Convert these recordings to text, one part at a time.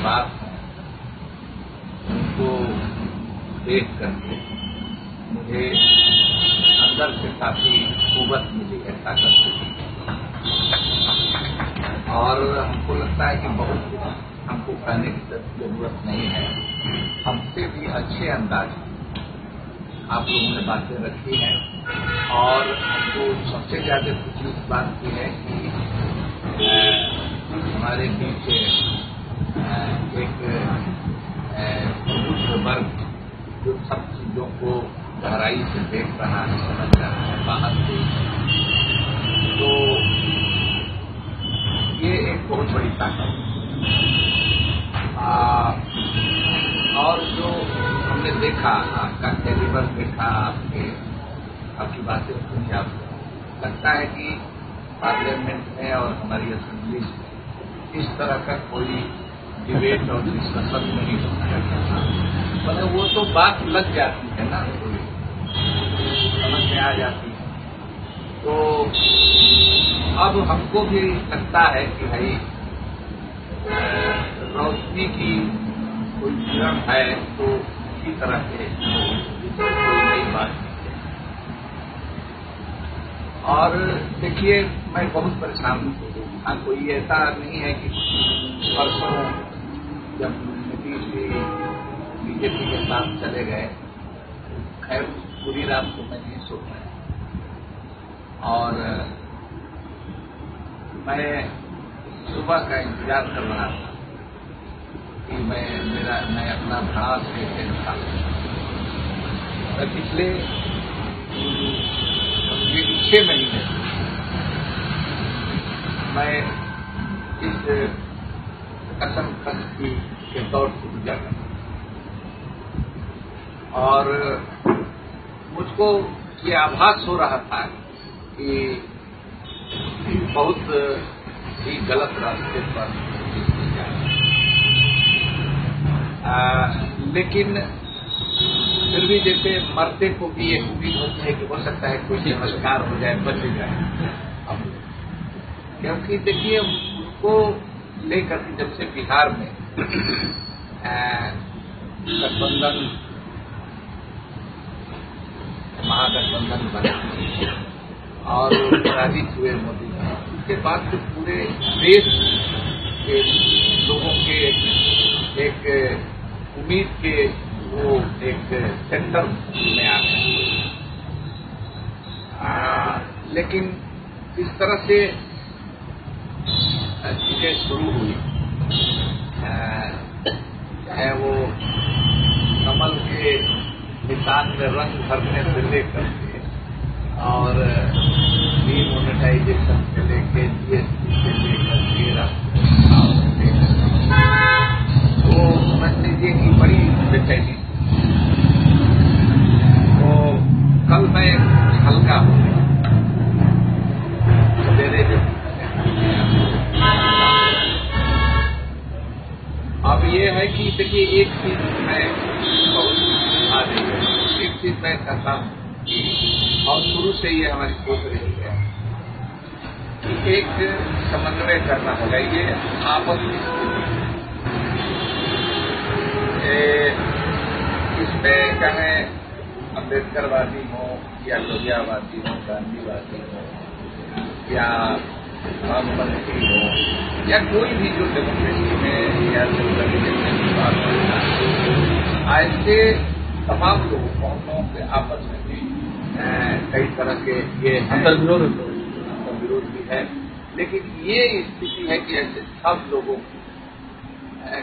जज्बात हैं उनको देख करके मुझे अंदर से काफी कुव्वत मिली है, ताकत मिली है। और हमको लगता है कि बहुत हमको कहने की जरूरत नहीं है। हमसे भी अच्छे अंदाज आप लोगों ने बातें रखी हैं और हमको सबसे ज्यादा खुशी इस बात की है कि हमारे बीच एक बुजुर्ग वर्ग जो सब चीजों को गहराई से देख रहा है, समझ रहा है बाहर से, तो ये एक बहुत बड़ी ताकत है। और जो हमने देखा, आपका कैलिबर देखा, आपकी बातें सुनी, आपको लगता है कि पार्लियामेंट में और हमारी असेंबली में इस तरह का कोई डिबेट और डिस्कशन नहीं होता है। मतलब वो तो बात लग जाती है ना, समझ में आ जाती है। तो अब हमको भी लगता है कि भाई रोशनी की कोई किरण है तो इसी तरह के कोई नई बात है। और देखिए, मैं बहुत परेशान हूँ। कोई ऐसा नहीं है कि परसों जब नीतीश जी बीजेपी के साथ चले गए, खैर पूरी रात को मैं नहीं सो पाया और मैं सुबह का इंतजार कर रहा था कि मैं अपना भड़ास कैसे निकालूं। पिछले 6 महीने मैं इस कसम कसी के दौर से गुजर रहा और मुझको ये आभास हो रहा था कि बहुत ही गलत रास्ते पर लेकिन फिर भी जैसे मरते को भी ये उम्मीद होती है कि हो सकता है कोई चमत्कार हो जाए, बच जाए। क्योंकि देखिए, उनको लेकर जब से बिहार में गठबंधन महागठबंधन बना और पराजित हुए मोदी जी, उसके बाद से पूरे देश के लोगों के एक उम्मीद के वो एक सेंटर में आ गए। लेकिन इस तरह से चीजें शुरू हुई, चाहे वो कमल के निशान में रंग भरने से लेकर के और डीमोनेटाइजेशन से लेके जीएसटी से लेकर के तो समझ लीजिए कि बड़ी बेचैनी। तो कल मैं हल्का हो गया सवेरे जब अब ये है कि देखिए, एक चीज मैं बहुत आ रही है, एक चीज मैं कहता हूँ और शुरू से ये हमारी सोच रही है कि एक समन्वय करना होगा। ये आपस में इसमें चाहे अम्बेडकरवादी हो या लोहियावादी हो, गांधीवादी हो या वामपंथी हो या कोई भी जो डेमोक्रेसी में या ऐसे तमाम लोगों के आपस में भी कई तरह के ये विरोध भी है। लेकिन ये स्थिति है कि ऐसे सब लोगों की,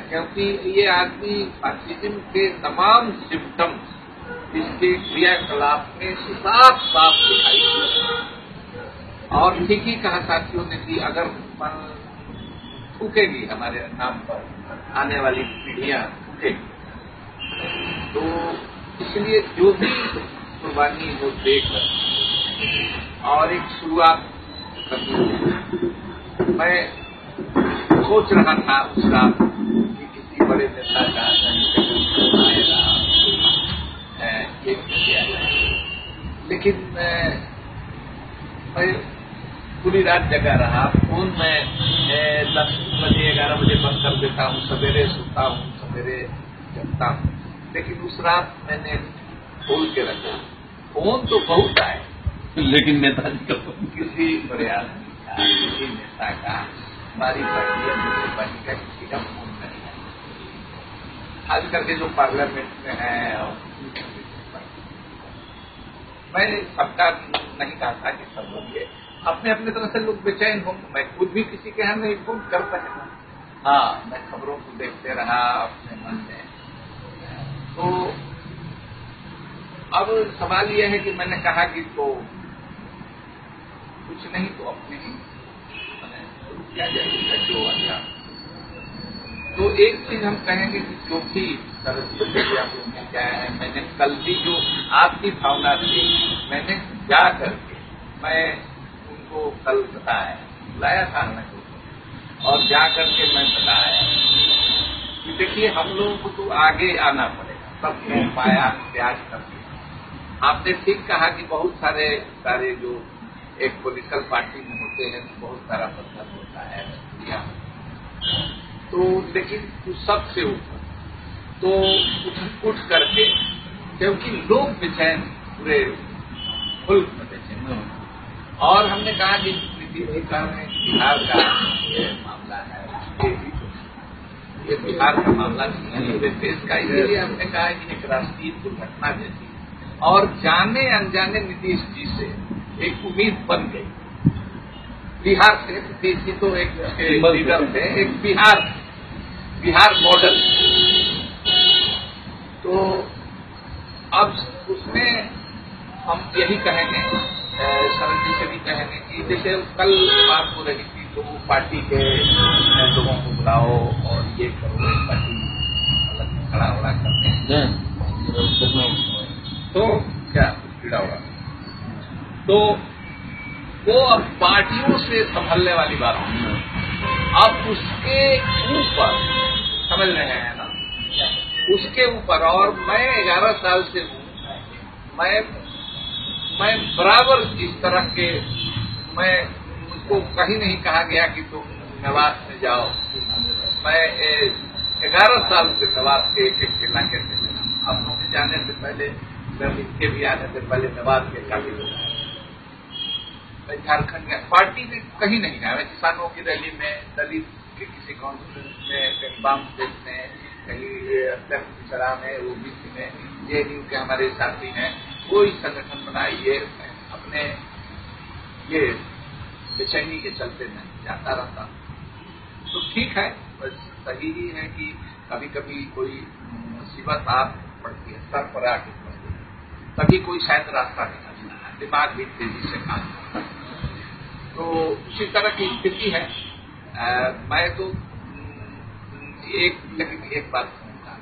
क्योंकि ये आदमी फासिज्म के तमाम सिम्टम्स इसके क्रियाकलाप में साफ साफ दिखाई देते। और ठीक ही कहा साथियों ने कि अगर थूकेगी हमारे नाम पर, आने वाली पीढ़ियां थूकेगी, तो इसलिए जो भी कुर्बानी वो देकर और एक शुरुआत करनी। मैं सोच रहा था उस रात कि किसी बड़े नेता का लेकिन मैं पूरी रात जगा रहा। फोन में 10 बजे 11 बजे बंद कर देता हूँ, सवेरे सोता हूँ, सवेरे जगता हूँ, लेकिन उस रात मैंने खोल के रखा। फोन तो बहुत आए, लेकिन नेताजी का किसी प्रयास का, किसी नेता का, हमारी पार्टी का किसी का फोन नहीं है। खास करके जो पार्लियामेंट में है और मैंने सबका नहीं कहा था कि सब लोग ये अपने अपने तरह से लोग बेचैन हों। मैं खुद भी किसी के यहाँ नहीं फोन कर सकता। हाँ, मैं खबरों को देखते रहा अपने मन में। तो अब सवाल यह है कि मैंने कहा कि तो कुछ नहीं तो अपने ही क्या जाएगा जो अच्छा। तो एक चीज हम कहेंगे कि जो भी सरस्वती आपको मिल गया है, मैंने कल भी जो आपकी भावना थी, मैंने जा करके मैं उनको कल बताया, बुलाया था मैं और जा करके मैं बताया कि देखिए हम लोगों को तो आगे आना पड़ेगा, सबको पाया त्याग करके। आपने ठीक कहा कि बहुत सारे जो एक पॉलिटिकल पार्टी में होते हैं तो बहुत सारा पत्थर होता है तो, लेकिन सबसे ऊपर तो उठ करके, क्योंकि लोग बेचैन, पूरे मुल्क में बेचैन। और हमने कहा कि नीतीश कर रहे हैं बिहार का ये मामला है, ये बिहार का मामला नहीं है, पूरे देश का। इसलिए हमने कहा कि एक राष्ट्रीय दुर्घटना जैसी और जाने अनजाने नीतीश जी से एक उम्मीद बन गई। बिहार से नीतीश जी तो एक लीडर थे, एक बिहार मॉडल। तो अब उसमें हम यही कहेंगे, शरद जी से भी कहेंगे कि जैसे कल बात हो रही थी तो वो पार्टी के लोगों को बुलाओ और ये करो, पार्टी अलग खड़ा उड़ा करते हैं तो क्या पीड़ा होगा। तो वो अब पार्टियों से संभलने वाली बात नहीं है। अब उसके ऊपर समझ रहे हैं ना, उसके ऊपर। और मैं 11 साल से हूँ, मैं बराबर इस तरह के, मैं मुझको कहीं नहीं कहा गया कि तुम नवाज में जाओ। मैं 11 साल से नवाज के एक इलाके से आप लोगों के जाने से पहले, इनके भी आने से पहले नवाज के काफी लोग आए। मैं झारखंड गया, पार्टी में कहीं नहीं गया। मैं किसानों की रैली में, दलित के किसी कॉन्फ्रेंस में, कहीं बाम स्टेट में, कहीं सरा में, ओबीसी में, जेएनयू के हमारे साथी हैं, कोई संगठन बनाइए, अपने ये बेचैनी के चलते मैं जाता रहता। तो ठीक है, बस सही ही है कि कभी कभी कोई मुसीबत आप पड़ती है, सर पर आके पड़ती है, तभी कोई शायद रास्ता निकलता है, दिमाग भी तेजी से काम करता है। तो उसी तरह की स्थिति है। मैं तो एक बात कहूँगा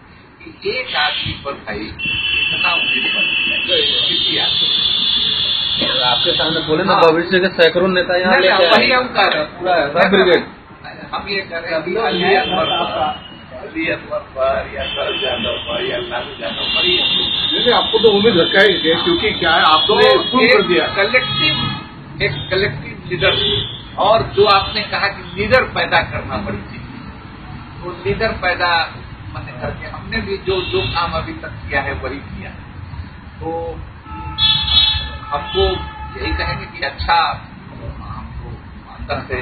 कि एक आदमी पर भाई इतना उम्मीद किसी आदमी, आपके सामने बोले ना भविष्य के सैकड़ों नेता यहाँ वही हम कर ब्रिगेड, हम ये कर रहे हैं अली अकबर पर या शरद यादव पर या लालू यादव पर ही आपको तो उम्मीद रखा है, क्योंकि क्या है आपको कर दिया एक कलेक्टिव लीडर। और जो आपने कहा कि लीडर पैदा करना बड़ी चीज, तो लीडर पैदा मैंने करके हमने भी जो काम अभी तक किया है वही किया। तो हमको यही कहेंगे कि अच्छा, हमको अंदर से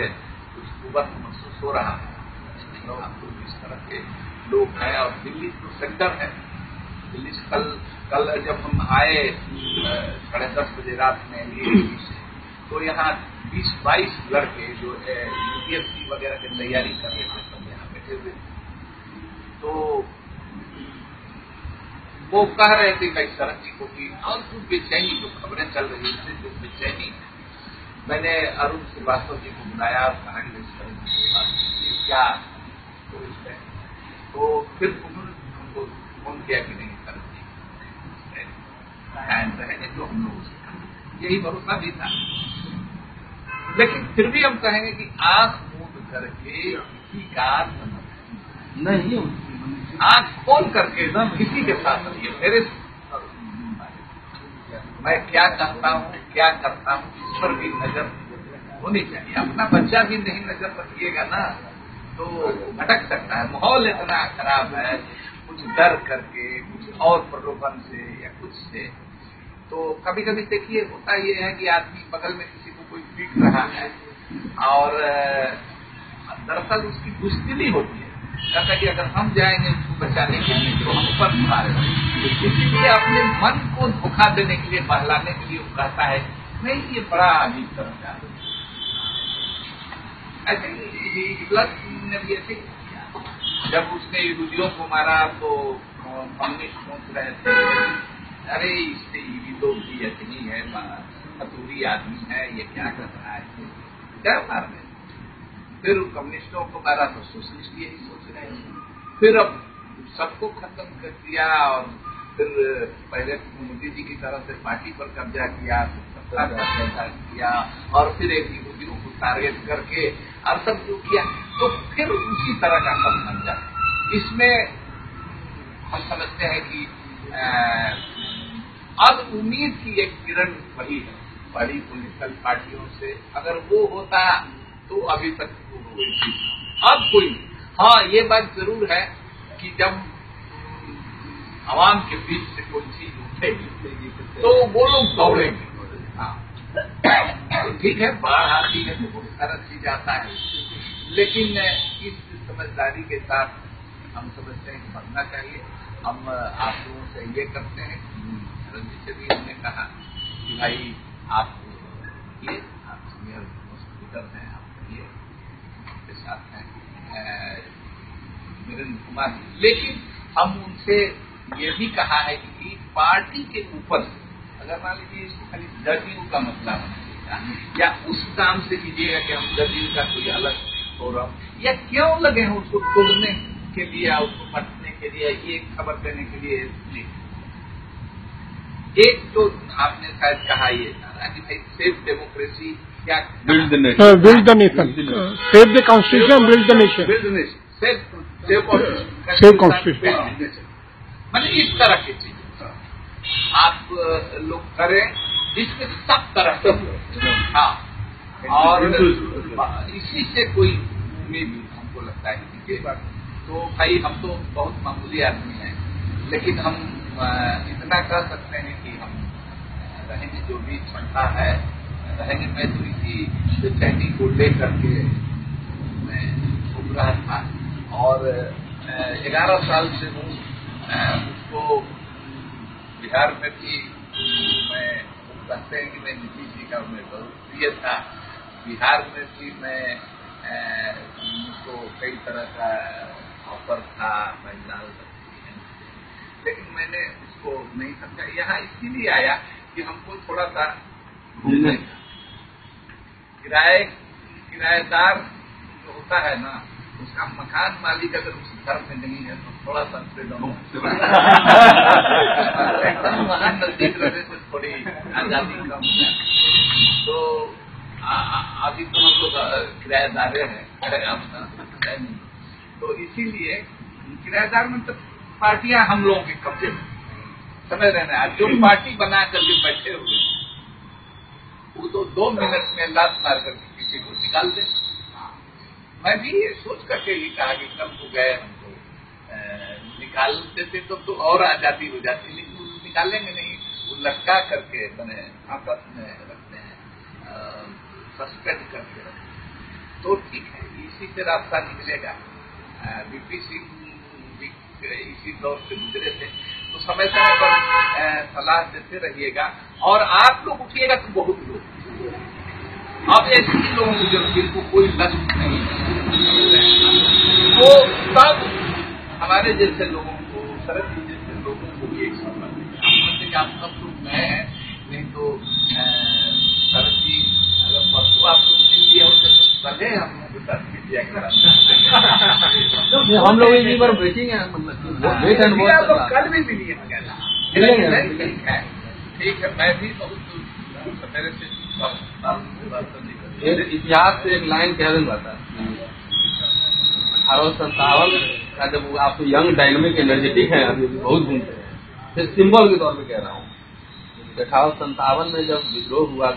कुछ कुवत महसूस हो रहा है। हमको इस तरह के लोग हैं और दिल्ली तो सेंटर है। दिल्ली से कल जब हम आए 10:30 बजे रात में, तो यहाँ 20-22 लड़के जो यूपीएससी वगैरह की तैयारी कर रहे थे, सब यहाँ बैठे हुए। तो वो कह रहे थे कई शरद जी को कि और कुछ बेचैनी, जो खबरें चल रही थी जो बेचैनी। मैंने अरुण श्रीवास्तव जी को बुलाया और कहा कि शरद जी की बात क्या तो इसमें, तो फिर उन्होंने हमको फोन किया कि नहीं शरद जी कायम रहेंगे, जो हम लोगों से कहा, यही भरोसा भी था। लेकिन फिर भी हम कहेंगे कि आंख मूंद करके किसी का नहीं, आंख खोल करके किसी के साथ रहिए। मेरे मैं क्या कहता हूँ, क्या करता हूँ, इस पर भी नजर होनी चाहिए। अपना बच्चा भी नहीं नजर रखिएगा ना तो भटक सकता है। माहौल इतना खराब है, कुछ डर करके, कुछ और प्रलोभन से या कुछ से। तो कभी कभी देखिए होता ये है कि आदमी बगल में किसी को कोई पीट रहा है और दरअसल उसकी दुष्टिनी होती है, कहता है कि अगर हम जाएंगे उसको बचाने के लिए तो हम ऊपर मारेंगे। इसीलिए अपने मन को धोखा देने के लिए, बहलाने के लिए वो कहता है नहीं, ये बड़ा अजीब तरह का है। ऐसे ही हिटलर ने भी ऐसे किया। जब उसने यहूदियों को मारा तो कम्युनिस्ट सोच रहे थे अरे इससे यहूदियों की ऐसे ही है, फतूरी आदमी है, ये क्या कर रहा है, क्या मार रहे। फिर कम्युनिस्टों को मारा तो सोशलिस्ट यही सोच रहे हैं। फिर अब सबको खत्म कर दिया और फिर पहले मोदी जी की तरफ से पार्टी पर कब्जा किया, सत्ता पर कब्जा किया और फिर एक यहूदियों को टारगेट करके और सब जो किया, तो फिर उसी तरह का सब समझा। इसमें हम समझते हैं कि अब उम्मीद की एक किरण वही है बड़ी पॉलिटिकल पार्टियों से। अगर वो होता तो अभी तक वो हो गई थी, अब कोई। हाँ, ये बात जरूर है कि जब आवाम के बीच से कोई चीज उठेगी तो वो लोग दौड़ेंगे। हाँ, तो ठीक है, बाढ़ आती है तो बहुत सारा चीज आता है, लेकिन इस समझदारी के साथ हम समझते हैं कि बढ़ना चाहिए। हम आप लोगों से ये करते हैं, रंजीत से भी हमने कहा कि भाई आप ये आप सीनियर हॉस्पिटल हैं, आप ये के साथ हैं वीरेंद्र कुमार, लेकिन हम उनसे ये भी कहा है कि पार्टी के ऊपर अगर मान लीजिए इसको खाली जदयू का मसला बनेगा या उस काम से कीजिएगा कि हम जदयू का कोई अलग फोरम या क्यों लगे हैं उसको तोड़ने के लिए, उसको पटने के लिए, ये खबर देने के लिए। एक तो आपने शायद कहा ये कि भाई सेफ डेमोक्रेसी क्या, build the nation, save the constitution, build the nation, save constitution, मतलब इस तरह की चीज आप लोग करें जिसमें सब तरह से हाँ, और इसी से कोई उम्मीद हमको लगता है कि तो भाई हम तो बहुत मामूली आदमी हैं, लेकिन हम इतना कह सकते हैं कि हम रहेंगे, जो भी क्षमता है रहेंगे। मैं तो इसी बेचैनी को लेकर के मैं घूम रहा था और 11 साल से हूँ उसको बिहार में भी मैं कहते हैं कि मैं नीतीश जी का मैं बहुत प्रिय था। बिहार में भी मैं मुझको कई तरह का ऑफर था, मैं डाल सकती है, लेकिन मैंने उसको नहीं समझा। यहाँ इसीलिए आया कि हमको थोड़ा सा घूमने का किराएदार जो होता है ना, उसका मकान मालिक अगर उस घर में नहीं है तो थोड़ा सा फ्रीडम मकान नजदीक रहने से थोड़ी आजादी कम है। तो अभी तो हम लोग किराएदारे हैं, तो इसीलिए किराएदार में तो पार्टियां हम लोगों के कब्जे में, समझ रहे हैं। जो पार्टी बना करके बैठे हुए वो तो 2 मिनट में लात मार करके किसी को निकाल दे। मैं भी ये सोच करके ही कहा कि कल को गए हमको निकाल देते तो और आजादी हो जाती, लेकिन निकालेंगे नहीं, वो लटका करके मैंने आपस में रखते हैं, सस्पेंड करके रखते हैं। तो ठीक है, इसी से रास्ता निकलेगा। बीपी सिंह इसी दौर से गुजरे थे, तो समय समय पर सलाह देते रहिएगा और आप लोग उठिएगा तो बहुत लोग अब ऐसे लोगों को जब जिनको कोई लक्ष्य नहीं तो तब हमारे जैसे लोगों को, शरद जी जैसे लोगों को भी एक सफल है। आप सब लोग गए हैं, नहीं तो शरद जी अगर परसों आपको मिल लिया होते तो भले हम लोगों के साथ मीडिया करा हम लोग एक बार बैठेंगे, मतलब कल भी मिलिए। ठीक है, मैं भी बहुत मेरे से इतिहास से एक लाइन कह रहा था 1857 का, जब आप तो यंग डायनेमिक एनर्जेटिक हैं, अभी बहुत घूमते हैं, फिर सिंबल के तौर पे कह रहा हूँ। 1857 में जब विद्रोह हुआ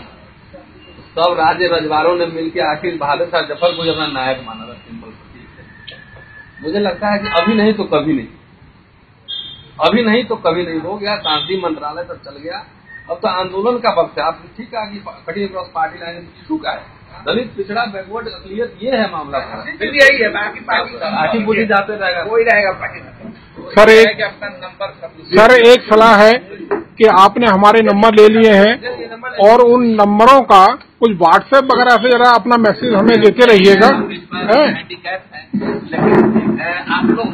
सब राज्य रजवारों ने मिलकर आखिर बहादुर शाह जफर को अपना नायक माना था। सिंपल मुझे लगता है कि अभी नहीं तो कभी नहीं, अभी नहीं तो कभी नहीं हो गया। सांसदीय मंत्रालय तक चल गया, अब तो आंदोलन का वक्त है। आप ठीक है कि cutting cross party line issue का है, दलित पिछड़ा बैकवर्ड अकलियत, ये है मामला। यही है, बाकी पार्टी पूरी जाते रहेगा, कोई रहेगा पार्टी। सर एक सलाह है कि आपने हमारे नंबर ले लिए हैं और उन नंबरों का कुछ व्हाट्सएप वगैरह से जरा अपना मैसेज हमें देते रहिएगा। लेकिन आप लोग